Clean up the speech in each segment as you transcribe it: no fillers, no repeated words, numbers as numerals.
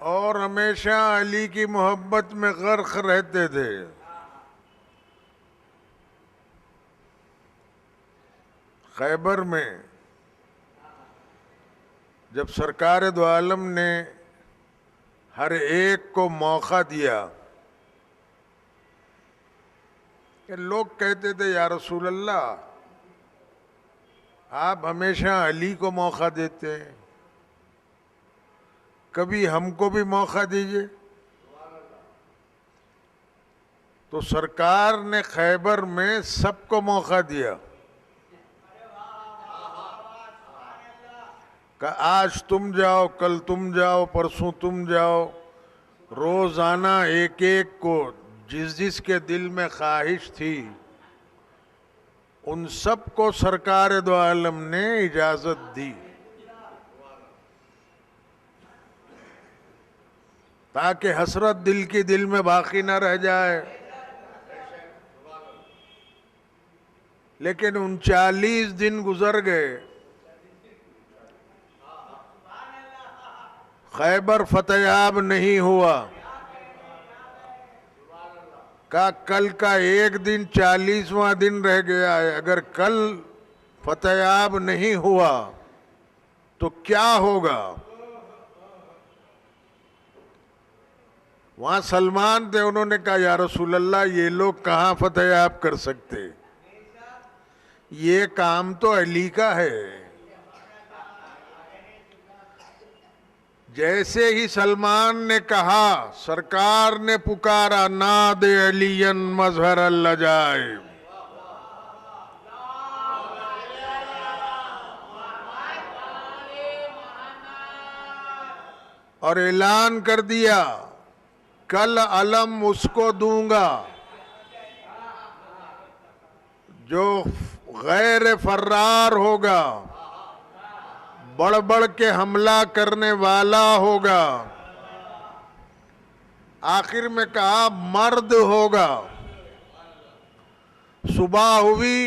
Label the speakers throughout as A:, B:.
A: और हमेशा अली की मोहब्बत में गर्क रहते थे। खैबर में जब सरकार दो आलम ने हर एक को मौका दिया कि लोग कहते थे या रसूल अल्लाह आप हमेशा अली को मौका देते हैं, कभी हमको भी मौका दीजिए। तो सरकार ने खैबर में सबको मौका दिया कि आज तुम जाओ, कल तुम जाओ, परसों तुम जाओ। रोजाना एक एक को जिस जिसके दिल में ख्वाहिश थी उन सबको सरकार दो आलम ने इजाजत दी ताकि हसरत दिल की दिल में बाकी न रह जाए। लेकिन 39 दिन गुजर गए, खैबर फतेहाब नहीं हुआ। का कल का एक दिन 40वां दिन रह गया है, अगर कल फतेहाब नहीं हुआ तो क्या होगा? वहां सलमान थे, उन्होंने कहा या रसूल अल्लाह ये लोग कहां फतेहाब कर सकते, ये काम तो अली का है। जैसे ही सलमान ने कहा, सरकार ने पुकारा नादे अलियन मजहर अल्लजाइब, और ऐलान कर दिया कल अलम उसको दूंगा जो गैर फर्रार होगा, बढ़ बढ़ के हमला करने वाला होगा। आखिर में कहा मर्द होगा। सुबह हुई,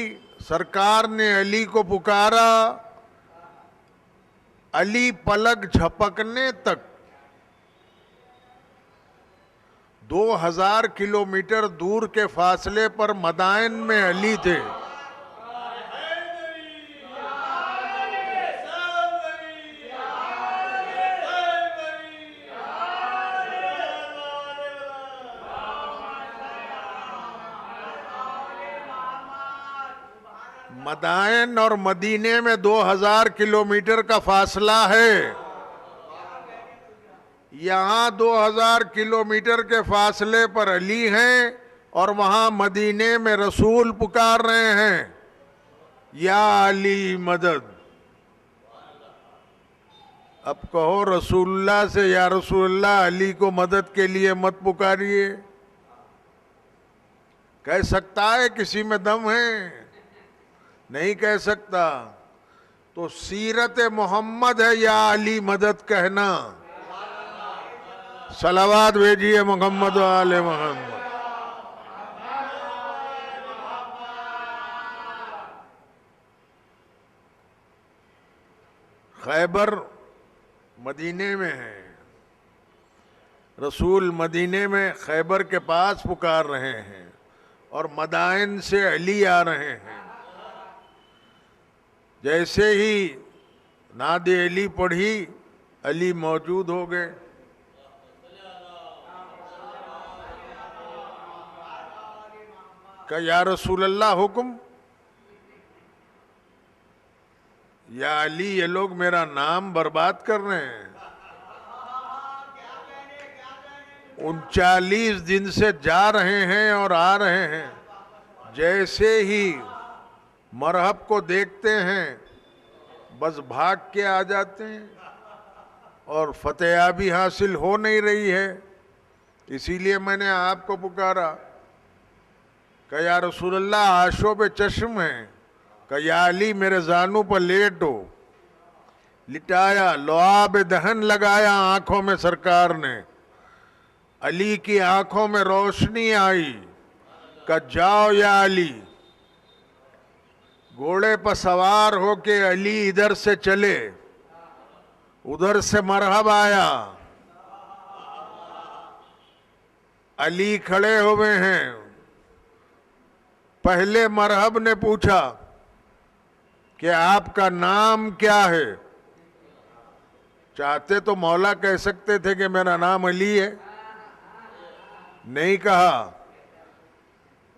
A: सरकार ने अली को पुकारा। अली पलक झपकने तक 2000 किलोमीटर दूर के फासले पर मदाइन में अली थे। मदाइन और मदीने में 2000 किलोमीटर का फासला है। यहाँ 2000 किलोमीटर के फासले पर अली हैं और वहाँ मदीने में रसूल पुकार रहे हैं या अली मदद। अब कहो रसूलुल्लाह से या रसूलुल्लाह अली को मदद के लिए मत पुकारिए। कह सकता है किसी में दम है? नहीं कह सकता। तो सीरत मोहम्मद है या अली मदद कहना। सलावात भेजिए मोहम्मद वाले मोहम्मद। खैबर मदीने में है, रसूल मदीने में खैबर के पास पुकार रहे हैं और मदाइन से अली आ रहे हैं। जैसे ही नादे अली पढ़ी, अली मौजूद हो गए। कहा या रसूल अल्लाह हुक्म। या अली ये लोग मेरा नाम बर्बाद कर रहे हैं। 39 दिन से जा रहे हैं और आ रहे हैं। जैसे ही मरहब को देखते हैं बस भाग के आ जाते हैं और फतेहाबी हासिल हो नहीं रही है। इसीलिए मैंने आपको पुकारा। कहा या रसूलल्लाह आशो पे चश्म है। कहा या अली मेरे जानू पर लेटो। लिटाया, लुआब दहन लगाया आंखों में सरकार ने। अली की आंखों में रोशनी आई। कहा जाओ या अली। घोड़े पर सवार होके अली इधर से चले, उधर से मरहब आया। अली खड़े हुए हैं। पहले मरहब ने पूछा कि आपका नाम क्या है। चाहते तो मौला कह सकते थे कि मेरा नाम अली है, नहीं कहा।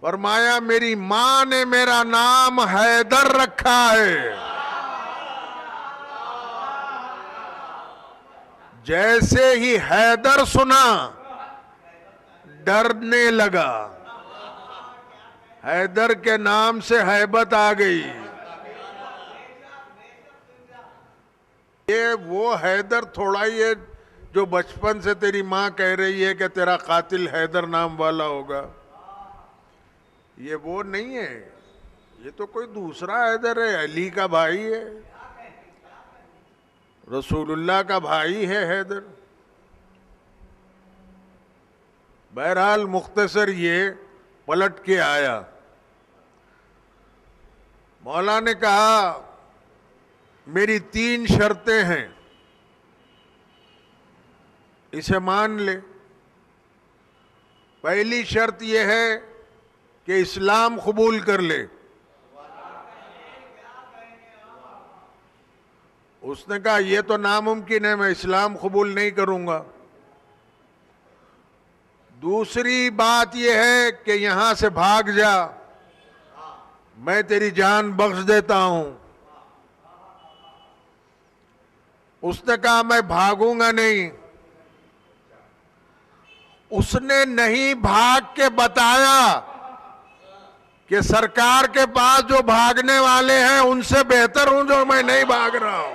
A: फरमाया मेरी मां ने मेरा नाम हैदर रखा है। जैसे ही हैदर सुना डरने लगा। हैदर के नाम से हैबत आ गई। ये वो हैदर थोड़ा ही है जो बचपन से तेरी मां कह रही है कि तेरा कातिल हैदर नाम वाला होगा। ये वो नहीं है, ये तो कोई दूसरा हैदर है, अली का भाई है, रसूलुल्लाह का भाई है हैदर। बहरहाल मुख्तसर ये पलट के आया। मौला ने कहा मेरी 3 शर्तें हैं, इसे मान ले। पहली शर्त यह है कि इस्लाम कबूल कर ले। उसने कहा यह तो नामुमकिन है, मैं इस्लाम कबूल नहीं करूंगा। दूसरी बात यह है कि यहां से भाग जा, मैं तेरी जान बख्श देता हूं। उसने कहा मैं भागूंगा नहीं। उसने नहीं भाग के बताया कि सरकार के पास जो भागने वाले हैं उनसे बेहतर हूं जो मैं नहीं भाग रहा हूं।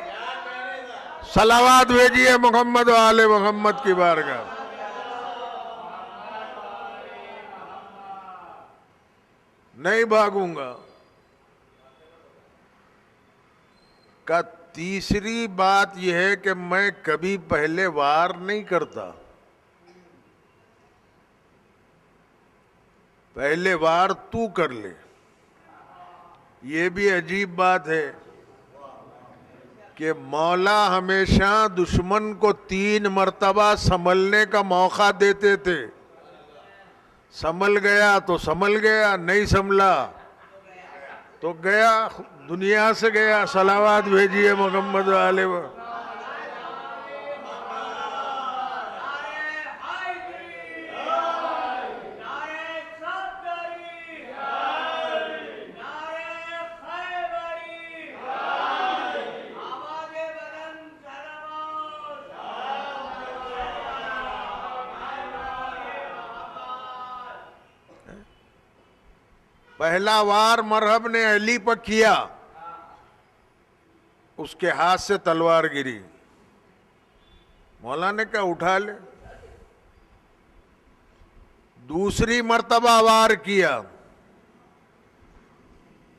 A: सलावत भेजिए मोहम्मद वाले मोहम्मद की बारगाह। नहीं भागूंगा का तीसरी बात यह है कि मैं कभी पहले वार नहीं करता। पहले वार तू कर ले। ये भी अजीब बात है कि मौला हमेशा दुश्मन को 3 मर्तबा संभलने का मौका देते थे। संभल गया तो संभल गया, नहीं संभला तो गया, दुनिया से गया। सलावत भेजिए मोहम्मद वाले। पहला वार मरहब ने अली पर किया, उसके हाथ से तलवार गिरी। मौला ने कहा उठा ले। दूसरी मर्तबा वार किया,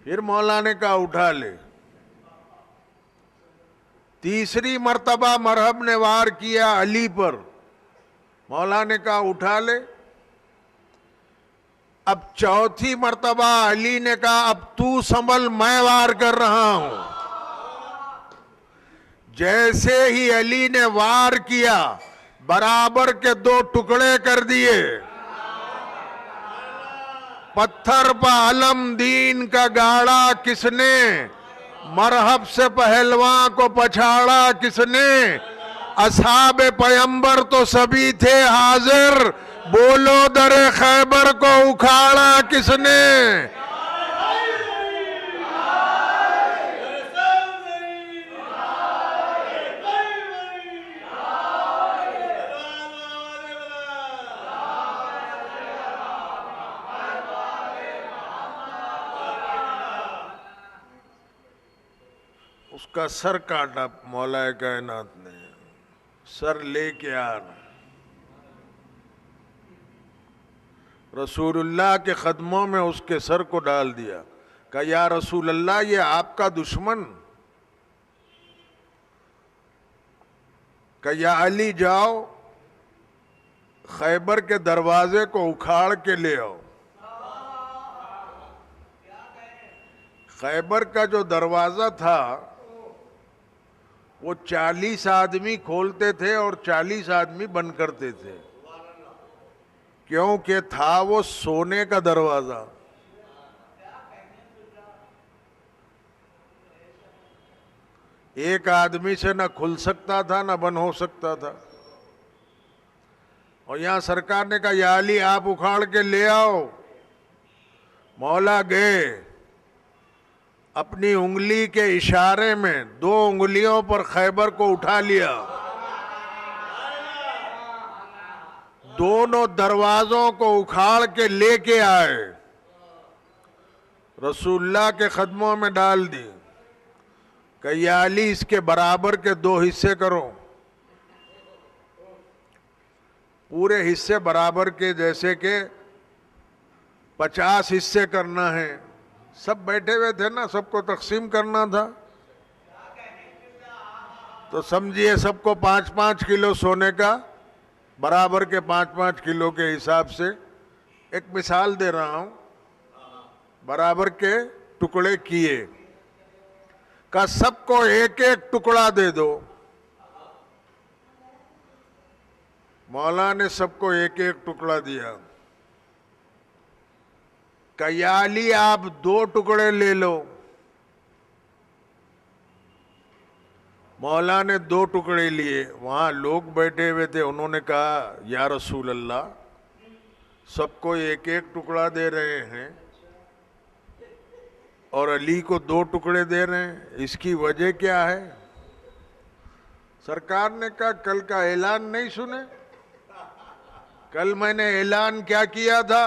A: फिर मौला ने कहा उठा ले। तीसरी मर्तबा मरहब ने वार किया अली पर, मौला ने कहा उठा ले। अब चौथी मर्तबा अली ने कहा अब तू संभल, मैं वार कर रहा हूं। जैसे ही अली ने वार किया बराबर के 2 टुकड़े कर दिए। पत्थर पर अलम दीन का गाड़ा किसने, मरहब से पहलवां को पछाड़ा किसने। असहाबे पैगंबर तो सभी थे हाजिर, बोलो दरे खैबर को उखाड़ा किसने। उसका सर काटा मौलाए कायनात ने, सर लेके आ रसूलुल्लाह के कदमों में उसके सर को डाल दिया। कहा या रसूलल्लाह ये आपका दुश्मन। कहा या अली जाओ खैबर के दरवाजे को उखाड़ के ले आओ। खैबर का जो दरवाजा था वो 40 आदमी खोलते थे और 40 आदमी बंद करते थे, क्योंकि था वो सोने का दरवाजा। एक आदमी से ना खुल सकता था ना बंद हो सकता था। और यहां सरकार ने कहा या अली आप उखाड़ के ले आओ। मौला गए, अपनी उंगली के इशारे में 2 उंगलियों पर खैबर को उठा लिया, दोनों दरवाजों को उखाड़ के लेके आए, रसूलुल्लाह के कदमों में डाल दी। कि या अली इसके बराबर के 2 हिस्से करो। पूरे हिस्से बराबर के, जैसे कि 50 हिस्से करना है। सब बैठे हुए थे ना, सबको तकसीम करना था। तो समझिए सबको 5-5 किलो सोने का, बराबर के 5-5 किलो के हिसाब से। एक मिसाल दे रहा हूं, बराबर के टुकड़े किए, का सबको एक एक टुकड़ा दे दो। मौला ने सबको एक एक टुकड़ा दिया। का या अली आप 2 टुकड़े ले लो। मौला ने 2 टुकड़े लिए। वहां लोग बैठे हुए थे, उन्होंने कहा या रसूल अल्लाह, सबको एक एक टुकड़ा दे रहे हैं और अली को 2 टुकड़े दे रहे हैं, इसकी वजह क्या है? सरकार ने कहा कल का ऐलान नहीं सुने? कल मैंने ऐलान क्या किया था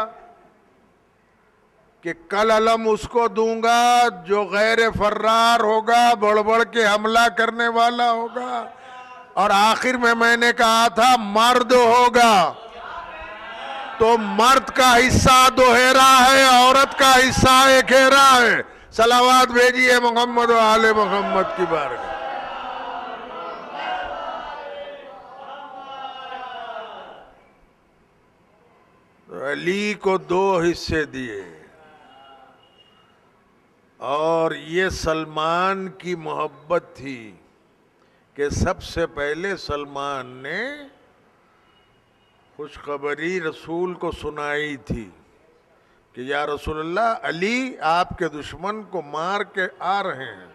A: कि कल अलम उसको दूंगा जो गैर फर्रार होगा, बढ़ बढ़ के हमला करने वाला होगा। और आखिर में मैंने कहा था मर्द होगा, तो मर्द का हिस्सा दोहरा है, औरत का हिस्सा एकेरा है। सलावात भेजिए मोहम्मद व आले मोहम्मद की बारगाह। अली को 2 हिस्से दिए। और ये सलमान की मोहब्बत थी कि सबसे पहले सलमान ने खुशखबरी रसूल को सुनाई थी कि या रसूलल्लाह, अली आपके दुश्मन को मार के आ रहे हैं।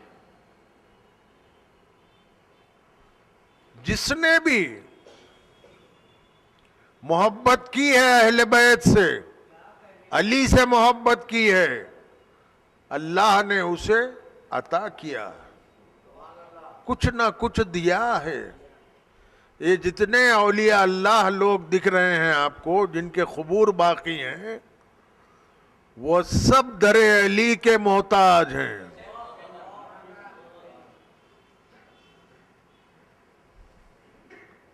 A: जिसने भी मोहब्बत की है अहले बैत से, अली से मोहब्बत की है, अल्लाह ने उसे अता किया, कुछ ना कुछ दिया है। ये जितने औलिया अल्लाह लोग दिख रहे हैं आपको, जिनके क़ुबूर बाकी हैं, वो सब दरे अली के मोहताज हैं।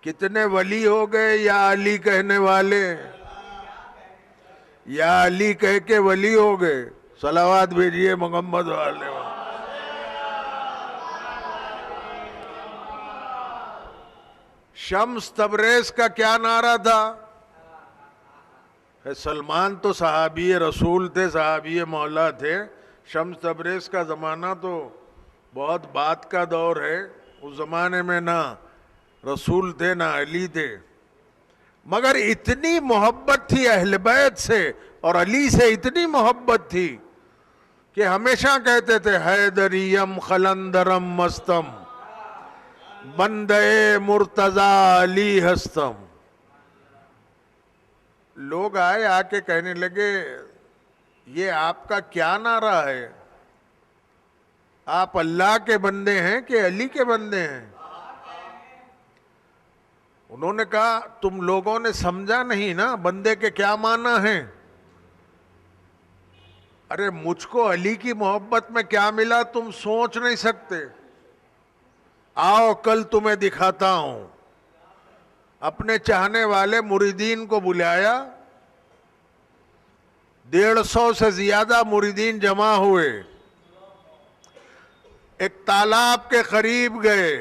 A: कितने वली हो गए या अली कहने वाले, या अली कह के वली हो गए। सलावात भेजिए मोहम्मद वाले। शम्स तबरेज का क्या नारा था? सलमान तो सहाबी रसूल थे, सहाबी मौला थे। शम्स तबरेज का ज़माना तो बहुत बात का दौर है। उस ज़माने में ना रसूल थे ना अली थे, मगर इतनी मोहब्बत थी अहले बैत से और अली से इतनी मोहब्बत थी कि हमेशा कहते थे हैदरियम खलंदरम मस्तम बंदे मुर्तजा अली हस्तम। लोग आए, आके कहने लगे ये आपका क्या नारा है? आप अल्लाह के बंदे हैं कि अली के बंदे हैं? उन्होंने कहा तुम लोगों ने समझा नहीं ना बंदे के क्या माना है। अरे मुझको अली की मोहब्बत में क्या मिला तुम सोच नहीं सकते। आओ कल तुम्हें दिखाता हूं। अपने चाहने वाले मुरीदीन को बुलाया, 150 से ज्यादा मुरीदीन जमा हुए, एक तालाब के करीब गए,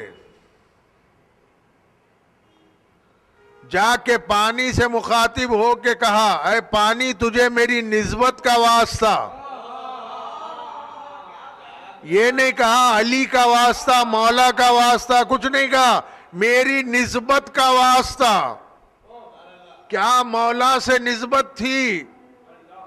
A: जाके पानी से मुखातिब हो के कहा ऐ पानी तुझे मेरी निस्बत का वास्ता। ये नहीं कहा अली का वास्ता, मौला का वास्ता, कुछ नहीं कहा, मेरी निस्बत का वास्ता। क्या मौला से निस्बत थी